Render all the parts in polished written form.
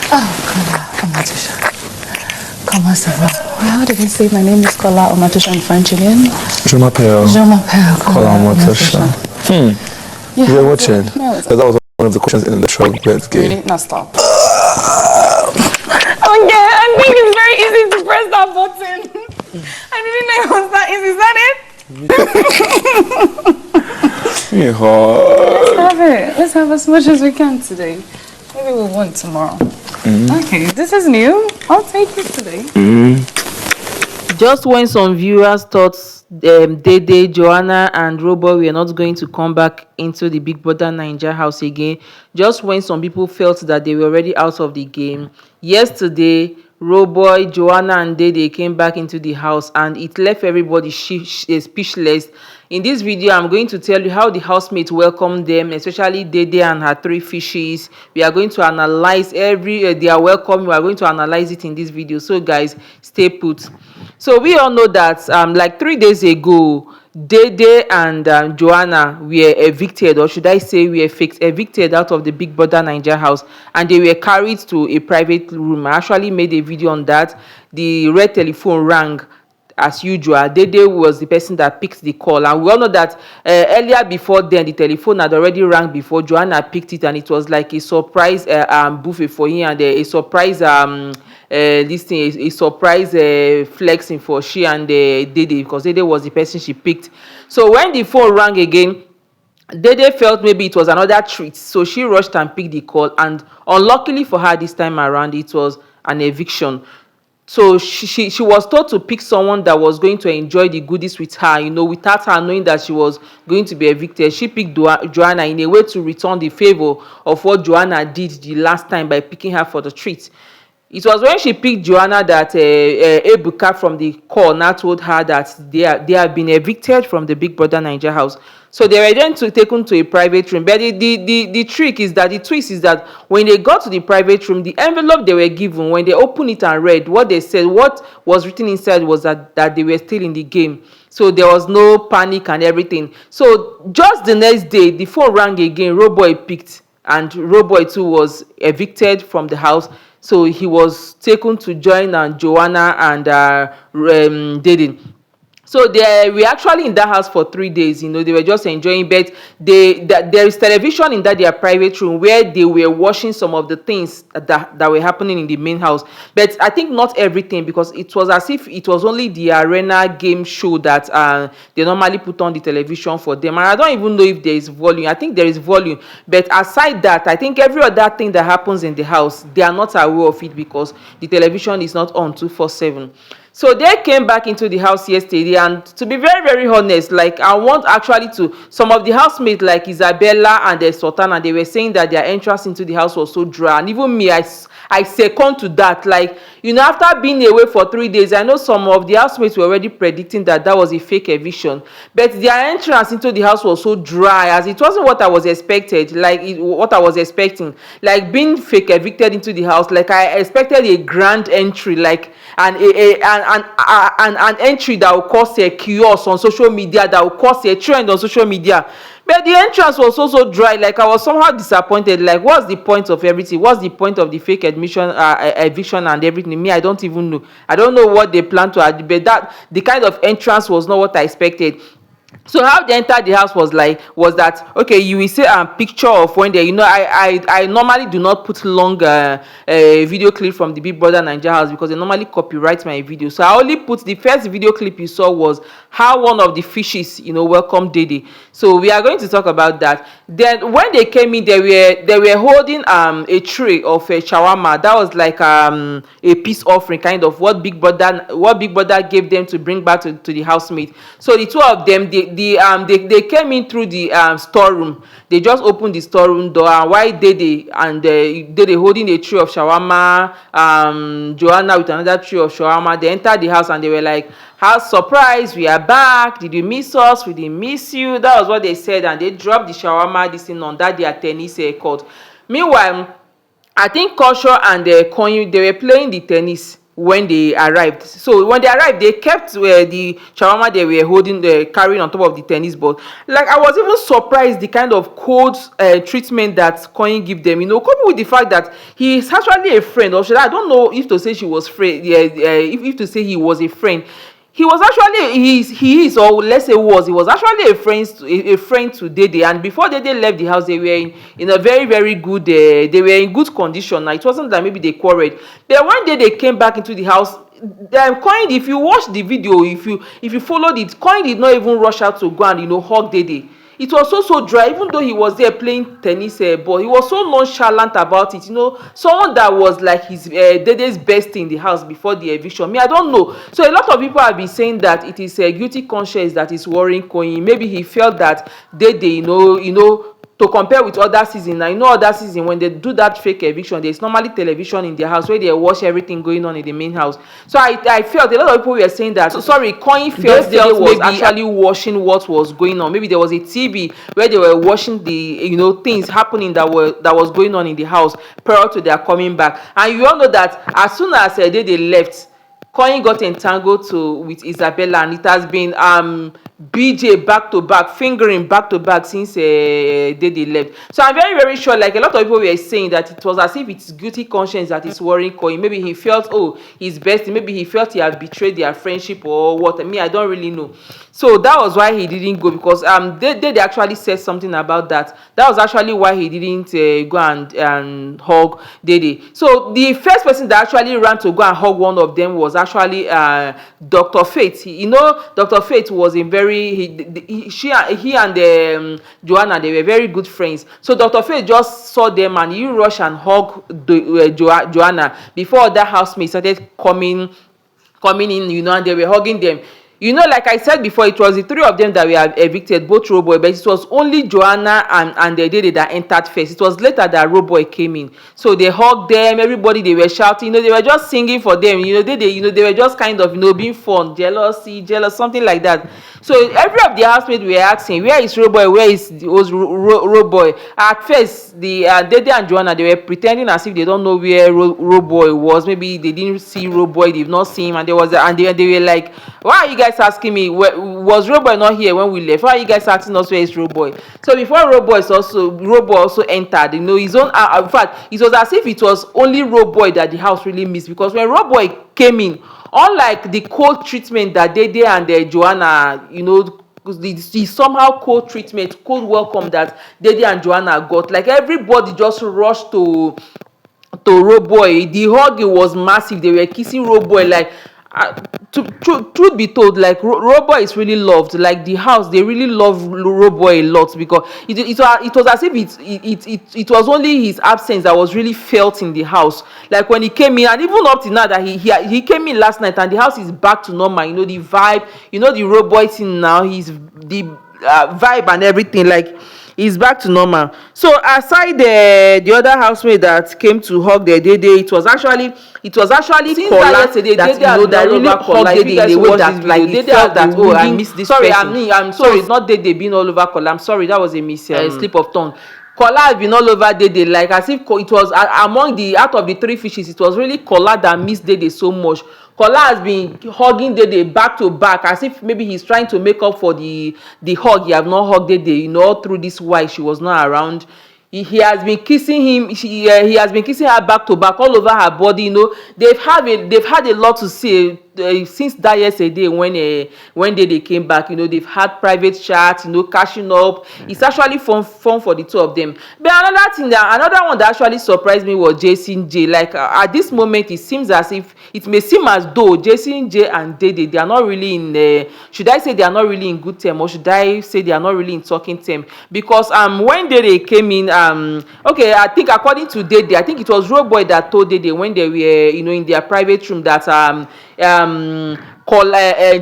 Omatusha. Comment ça va? How did I say my name is Kola Omatusha in French again? Je m'appelle Kola Omatusha. You're watching? No, that was one of the questions in the show. Let's get. Really? Now stop. Oh yeah, I think it's very easy to press that button. I didn't know it was that easy. Is that it? Let's have it. Let's have as much as we can today. Maybe we'll want tomorrow. Okay, this is new. I'll take it today. Just when some viewers thought Dede, Joana and Rooboy were not going to come back into the Big Brother Naija house again, just when some people felt that they were already out of the game, yesterday Rooboy, Joana and Dede came back into the house and it left everybody speechless. In this video, I'm going to tell you how the housemates welcomed them, especially Dede and her 3 fishes. We are going to analyze their welcome. We are going to analyze it in this video. So guys, stay put. So we all know that like 3 days ago, Dede and Joanna were evicted, or should I say were evicted out of the Big Brother Naija house, and they were carried to a private room. I actually made a video on that. The red telephone rang as usual. Dede was the person that picked the call, and we all know that earlier before then the telephone had already rang before Joanna picked it, and it was like a surprise buffet for him, and a surprise this thing, a surprise flexing for she and Dede, because Dede was the person she picked. So when the phone rang again, Dede felt maybe it was another treat, so she rushed and picked the call, and unluckily for her this time around, it was an eviction. So she was told to pick someone that was going to enjoy the goodies with her, you know, without her knowing that she was going to be evicted. She picked Joanna in a way to return the favor of what Joanna did the last time by picking her for the treat. It was when she picked Joanna that Ebuka from the call now told her that they have been evicted from the Big Brother Naija house. So they were then taken to a private room. But the trick is that, the twist is that when they got to the private room, the envelope they were given, when they opened it and read what they said, what was written inside was that they were still in the game. So there was no panic and everything. So just the next day, the phone rang again. Rooboy picked, and Rooboy too was evicted from the house. So he was taken to join Joanna and Dede. So they were actually in that house for 3 days. You know, they were just enjoying, but there is television in their private room where they were watching some of the things that were happening in the main house. But I think not everything, because it was as if it was only the arena game show that they normally put on the television for them. And I don't even know if there is volume. I think there is volume, but aside that, I think every other thing that happens in the house, they are not aware of it because the television is not on 24/7. So they came back into the house yesterday, and to be very, very honest, like I want actually to, some of the housemates like Isabella and Sultana, they were saying that their entrance into the house was so dry, and even me, I second to that. Like, you know, after being away for 3 days, I know some of the housemates were already predicting that was a fake eviction, but their entrance into the house was so dry, as it wasn't what I was expected, what I was expecting, like being fake evicted into the house. Like I expected a grand entry, like an entry that will cause a chaos on social media, that will cause a trend on social media. But the entrance was also dry. Like I was somehow disappointed. Like, what's the point of everything? What's the point of the fake eviction and everything? Me, I don't even know. I don't know what they plan to add, but the kind of entrance was not what I expected. So how they entered the house was that, okay, you will see a picture of when they, you know, I normally do not put long video clip from the Big Brother Naija house because they normally copyright my video. So I only put the first video clip you saw was how one of the fishes, you know, welcomed Dede. So we are going to talk about that. Then when they came in, they were holding a tray of a shawarma. That was like a peace offering, kind of what Big Brother gave them to bring back to the housemate. So the two of them, they came in through the storeroom. They just opened the storeroom door, and while Dede holding a tray of shawarma, Joanna with another tray of shawarma, they entered the house and they were like, "House surprise, we are back. Did you miss us? We didn't miss you." That was what they said, and they dropped the shawarma this thing on that their tennis court. Meanwhile, I think Kosho and Konyu, they were playing the tennis. when they arrived. So when they arrived, they kept the shawarma they were holding, carrying on top of the tennis ball. Like, I was even surprised the kind of cold treatment that Koyin give them. You know, coupled with the fact that he is actually a friend, or should I don't know if to say she was friend, if to say he was a friend. He was actually he is, or let's say he was actually a friend to Dede. And before Dede left the house, they were in a very, very good they were in good condition. Now, it wasn't that maybe they quarreled, but when Dede came back into the house, Koyin, if you watch the video, if you followed it, Koyin did not even rush out to go and, you know, hug Dede. It was so dry, even though he was there playing tennis ball. He was so nonchalant about it. You know, someone that was like his Dede's best in the house before the eviction. Me, I don't know. So a lot of people have been saying that it is a guilty conscience that is worrying Koyin. Maybe he felt that Dede, you know, to compare with other season. Now, you know, other season when they do that fake eviction, there's normally television in their house where they watch everything going on in the main house. So I felt a lot of people were saying that, Koyin felt Dede was actually watching what was going on. Maybe there was a TV where they were watching the, you know, things happening that was going on in the house prior to their coming back. And you all know that as soon as Dede left, Koyin got entangled with Isabella, and it has been BJ back to back, fingering back to back since Dede left. So I'm very, very sure, like a lot of people were saying, that it was as if it's guilty conscience that is worrying Koyin. Maybe he felt, his best, maybe he felt he had betrayed their friendship or what. I mean, I don't really know. So that was why he didn't go, because they actually said something about that. That was actually why he didn't go and hug Dede. So the first person that actually ran to go and hug one of them was actually Dr. Faith. You know, Dr. Faith was in very he and Joanna, they were very good friends. So Dr. Faith just saw them and he rushed and hugged Joanna before other housemates started coming in, you know, and they were hugging them. You know, like I said before, it was the three of them that were evicted, both Rooboy, but it was only Joanna and Dede that entered first. It was later that Rooboy came in. So they hugged them, everybody, they were shouting, you know, they were just singing for them, you know, they were just kind of, you know, being fun, jealous, something like that. So every of the housemates were asking, where is Rooboy, where is Rooboy? At first, the Dede and Joanna, they were pretending as if they don't know where Rooboy was. Maybe they didn't see Rooboy, they've not seen him, and they were like, why are you guys asking me, was Rooboy not here when we left? Why are you guys asking us where is Rooboy? So before Rooboy also entered, you know, his own, in fact, it was as if it was only Rooboy that the house really missed, because when Rooboy came in, unlike the cold treatment that Dede and Joanna, you know, the somehow cold treatment, cold welcome that Dede and Joanna got, like everybody just rushed to Rooboy. The hug was massive. They were kissing Rooboy, like truth be told, like Rooboy is really loved. Like the house, they really love Rooboy a lot, because it was as if it was only his absence that was really felt in the house. Like when he came in, and even up to now that he came in last night and the house is back to normal. You know, the vibe, you know, the Rooboy thing now, he's the vibe and everything, like is back to normal. So aside the other housemate that came to hug the Dede, it was actually Kola yesterday that, you know, that really hugged Dede in the way that, like, it felt that, oh, I miss this person. I'm sorry, it's not Dede being all over Kola. I'm sorry, that was a slip of tongue. Kola has been all over Dede, like as if it was out of the three fishes, it was really Kola that missed Dede so much. Kola has been hugging Dede back to back, as if maybe he's trying to make up for the hug he have not hugged Dede, you know, through this while she was not around. He has been kissing him. He has been kissing her back to back, all over her body. You know, they've had a lot to say since that yesterday when Dede came back. You know, they've had private chats, you know, catching up. It's actually fun for the two of them. But another one that actually surprised me was Jason J. Like at this moment, it seems as if it may seem as though Jason J and Dede, they are not really in. Should I say they are not really in good term, or should I say they are not really in talking term? Because when Dede came in, okay, I think according to Dede, I think it was Rooboy that told Dede when they were, you know, in their private room that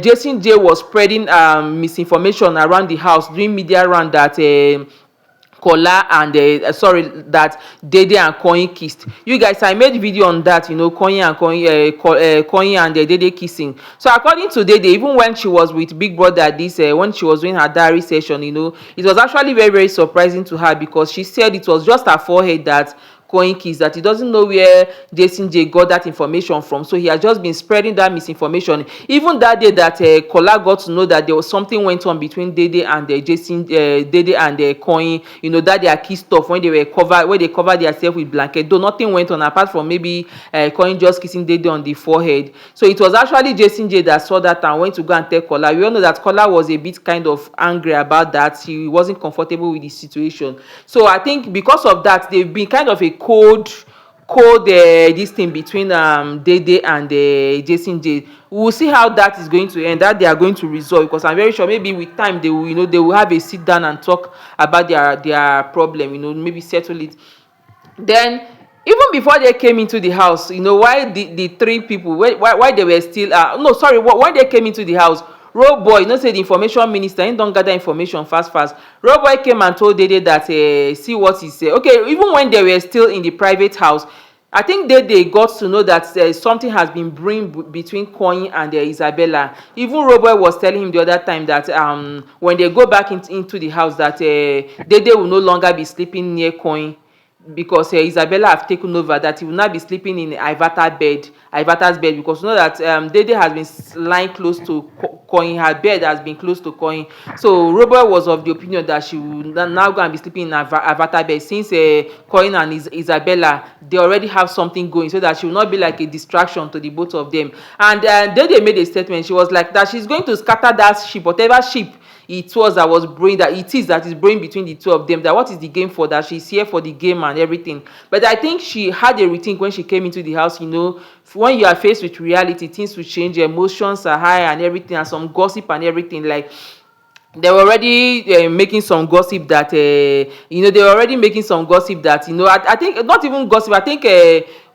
Jason J was spreading misinformation around the house, doing media round that Kola and that Dede and Koyin kissed. You guys, I made video on that, you know, Koyin and Dede kissing. So according to Dede, even when she was with Big Brother when she was doing her diary session, you know, it was actually very, very surprising to her, because she said it was just her forehead that Coin keys, that he doesn't know where Jason J got that information from. So he has just been spreading that misinformation. Even that day that Kola got to know that there was something went on between Dede and Dede and Coin, you know, that they are kissed off when they covered themselves with blanket. Though nothing went on apart from maybe Coin just kissing Dede on the forehead. So it was actually Jason J that saw that and went to go and tell Kola. We all know that Kola was a bit kind of angry about that. He wasn't comfortable with the situation. So I think because of that, they've been kind of a cold this thing between Dede and Jason J. We will see how that is going to end, that they are going to resolve, because I'm very sure maybe with time they will, you know, they will have a sit down and talk about their problem, you know, maybe settle it. Then even before they came into the house, you know, why the three people, why they were still when they came into the house, Rooboy, you know, say the information minister, he don't gather information fast. Rooboy came and told Dede that see what he said. Okay, even when they were still in the private house, I think they got to know that something has been brewing between Coin and Isabella. Even Rooboy was telling him the other time that when they go back into the house, that Dede will no longer be sleeping near Coin, because Isabella have taken over, that he will not be sleeping in Ivata's bed, because you know that Dede has been lying close to Coin. Her bed has been close to Coin. So Robert was of the opinion that she will now go and be sleeping in Ivata's bed, since Coin and Isabella, they already have something going, so that she will not be like a distraction to the both of them. And Dede made a statement. She was like that she's going to scatter that ship, whatever ship it was that was brewing, that is brewing between the two of them, that what is the game for, that she's here for the game and everything. But I think she had a rethink when she came into the house. You know, when you are faced with reality, things will change, emotions are high and everything, and some gossip and everything. Like, they were already making some gossip that I think not even gossip. I think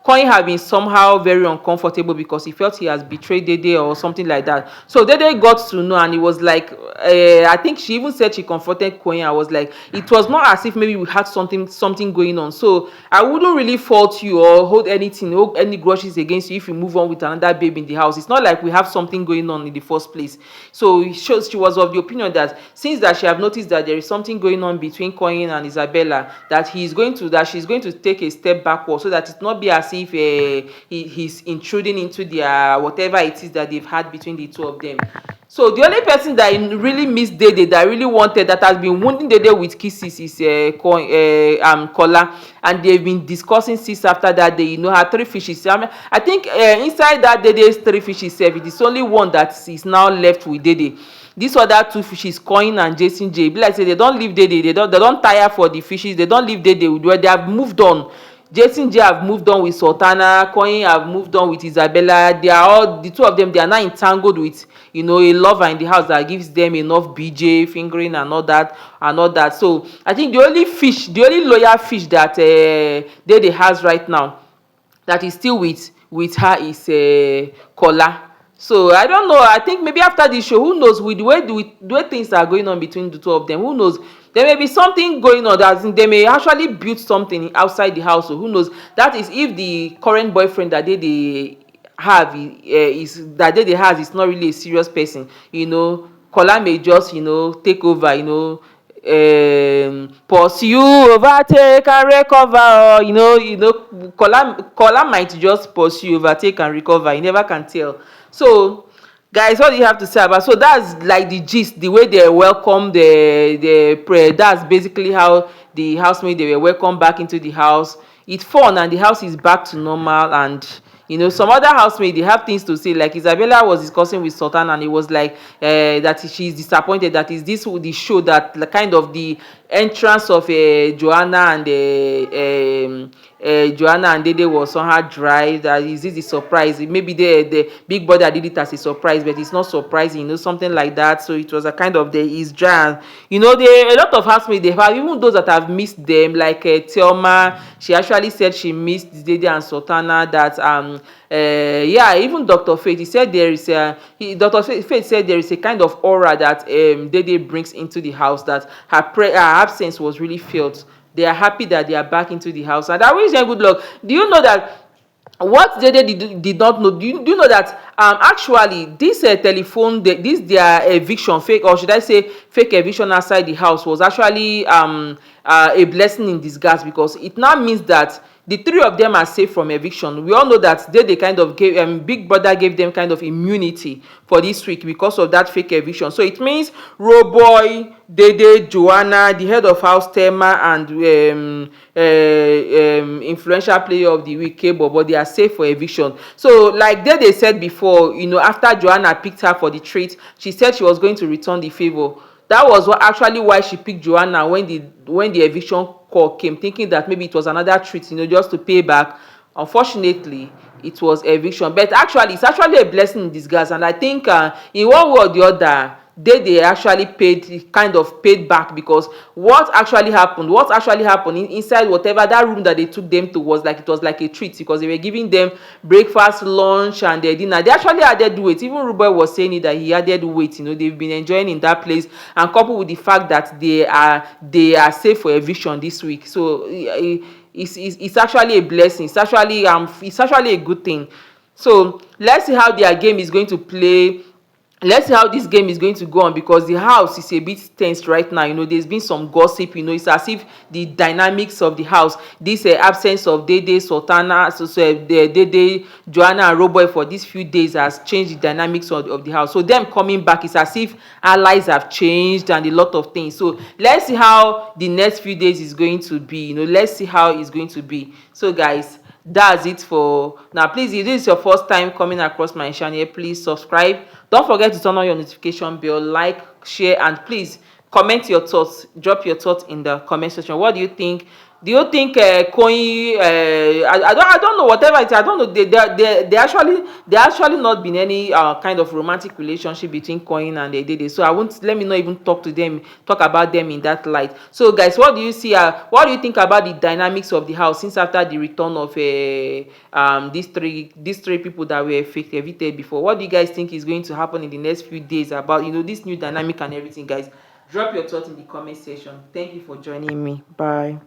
Coin had been somehow very uncomfortable because he felt he has betrayed Dede or something like that. So Dede got to know, and it was like I think she even said she confronted Coin. I was like, it was not as if maybe we had something going on. So I wouldn't really fault you or hold any grudges against you if you move on with another baby in the house. It's not like we have something going on in the first place. So she was of the opinion that since that she have noticed that there is something going on between Coin and Isabella, that she's going to take a step backward, so that it not be as if he's intruding into their whatever it is that they've had between the two of them. So the only person that really missed Dede, that really wanted, that has been wounding Dede with kisses, is Kola, and they've been discussing since after that day. You know, her three fishes. I think inside that Dede's three fishes, it is only one that is now left with Dede. These other two fishes, Coin and Jason J, be like say they don't leave Dede, they don't tire for the fishes, they don't leave Dede with where they have moved on. Jason J have moved on with Sultana, Coin have moved on with Isabella. They are all, the two of them, they are now entangled with, you know, a lover in the house that gives them enough BJ, fingering and all that. So I think the only loyal fish that Dede has right now that is still with her is Kola. So I don't know. I think maybe after the show, who knows, with the way things are going on between the two of them, who knows, there may be something going on, that they may actually build something outside the house. So who knows? That is, if the current boyfriend that they have is not really a serious person, you know, Kola may just, you know, take over, you know, pursue, overtake and recover, or you know, Kola might just pursue, overtake and recover. You never can tell. So guys, what do you have to say about? So that's like the gist, the way they welcome the prayer. That's basically how the housemates, they were welcomed back into the house. It's fun and the house is back to normal. And you know, some other housemates, they have things to say. Like Isabella was discussing with Sultan, and it was like that she's disappointed that is this the show that kind of the entrance of Joanna and Dede was somehow dry. That is this a surprise? Maybe the Big Brother did it as a surprise, but it's not surprising, you know, something like that. So it was a kind of is dry. You know, a lot of housemates they have, even those that have missed them, like Thelma. She actually said she missed Dede and Sultana. That even Dr. Faith, he said Dr. Faith said there is a kind of aura that Dede brings into the house, that her absence was really felt. They are happy that they are back into the house, and I wish them good luck. Do you know that what Dede did not know? Do you know that actually this telephone, this their eviction, fake, or should I say fake eviction outside the house, was actually a blessing in disguise, because it now means that the three of them are safe from eviction. We all know that they kind of gave Big Brother gave them kind of immunity for this week because of that fake eviction. So it means Rooboy, Dede, Joanna, the head of house Tema, and influential player of the week K-Bobo, they are safe for eviction. So like they said before, you know, after Joanna picked her for the treat, she said she was going to return the favor. That was actually why she picked Joanna when the eviction call came, thinking that maybe it was another treat, you know, just to pay back. Unfortunately, it was eviction. But actually, it's actually a blessing in disguise. And I think in one way or the other, they actually kind of paid back, because what actually happened inside whatever that room that they took them to was like a treat, because they were giving them breakfast, lunch, and their dinner. They actually added weight. Even Rooboy was saying it, that he added weight. You know, they've been enjoying in that place, and coupled with the fact that they are safe for eviction this week. So it's actually a blessing. It's actually a good thing. So let's see how their game is going to play. Let's see how this game is going to go on, because the house is a bit tense right now. You know, there's been some gossip. You know, it's as if the dynamics of the house, this absence of Dede, Sultana, Dede, Joanna and Rooboy for these few days has changed the dynamics of the house. So them coming back, it's as if allies have changed and a lot of things. So let's see how the next few days is going to be. You know, let's see how it's going to be. So guys, that's it for now. Please, if this is your first time coming across my channel, please subscribe. Don't forget to turn on your notification bell, like, share, and please comment your thoughts. Drop your thoughts in the comment section. What do you think? Do you think Koyi, I don't know, whatever it is, I don't know, they actually not been any kind of romantic relationship between Koyi and Dede. So I won't, let me not even talk about them in that light. So guys, what do you see, what do you think about the dynamics of the house since after the return of these three people that were evicted before? What do you guys think is going to happen in the next few days about, you know, this new dynamic and everything? Guys, drop your thoughts in the comment section. Thank you for joining me. Bye.